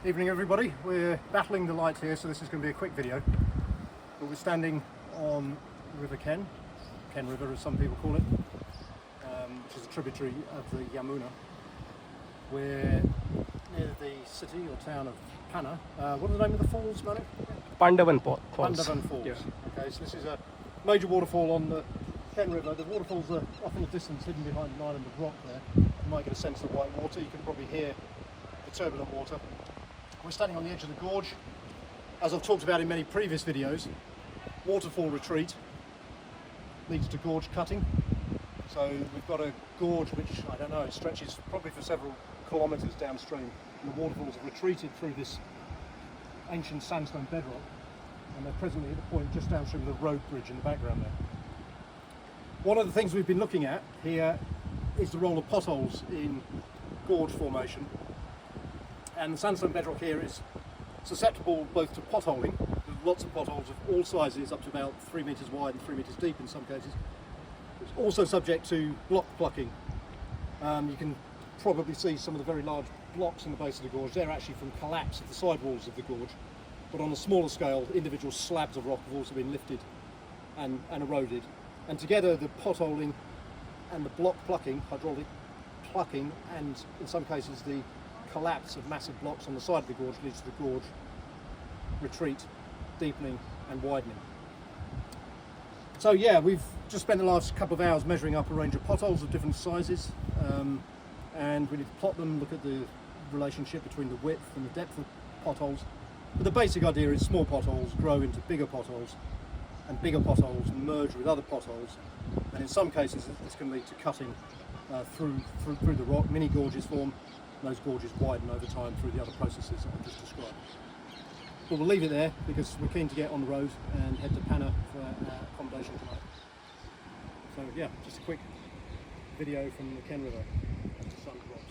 Evening everybody, we're battling the light here, so this is going to be a quick video. But we're standing on River Ken River as some people call it, which is a tributary of the Yamuna. We're near the city or town of Panna. What are the name of the falls, Manu? Pandavan Falls. Pandavan Falls. Yeah. Okay, so this is a major waterfall on the Ken River. The waterfalls are off in the distance, hidden behind an island of rock there. You might get a sense of the white water. You can probably hear the turbulent water. We're standing on the edge of the gorge. As I've talked about in many previous videos, waterfall retreat leads to gorge cutting. So we've got a gorge which, I don't know, stretches probably for several kilometres downstream. And the waterfalls have retreated through this ancient sandstone bedrock, and they're presently at the point just downstream of the road bridge in the background there. One of the things we've been looking at here is the role of potholes in gorge formation. And the sandstone bedrock here is susceptible both to potholing. There's lots of potholes of all sizes, up to about 3 metres wide and 3 metres deep in some cases. It's also subject to block plucking. You can probably see some of the very large blocks in the base of the gorge. They're actually from collapse of the sidewalls of the gorge. But on a smaller scale, individual slabs of rock have also been lifted and eroded. And together, the potholing and the block plucking, hydraulic plucking, and in some cases the collapse of massive blocks on the side of the gorge leads to the gorge retreat, deepening and widening. So yeah, we've just spent the last couple of hours measuring up a range of potholes of different sizes, and we need to plot them, look at the relationship between the width and the depth of potholes. But the basic idea is small potholes grow into bigger potholes, and bigger potholes merge with other potholes, and in some cases this can lead to cutting through the rock. Mini gorges form, and those gorges widen over time through the other processes that I've just described. But we'll leave it there because we're keen to get on the road and head to Panna for our accommodation tonight. So yeah, just a quick video from the Ken River as the sun drops.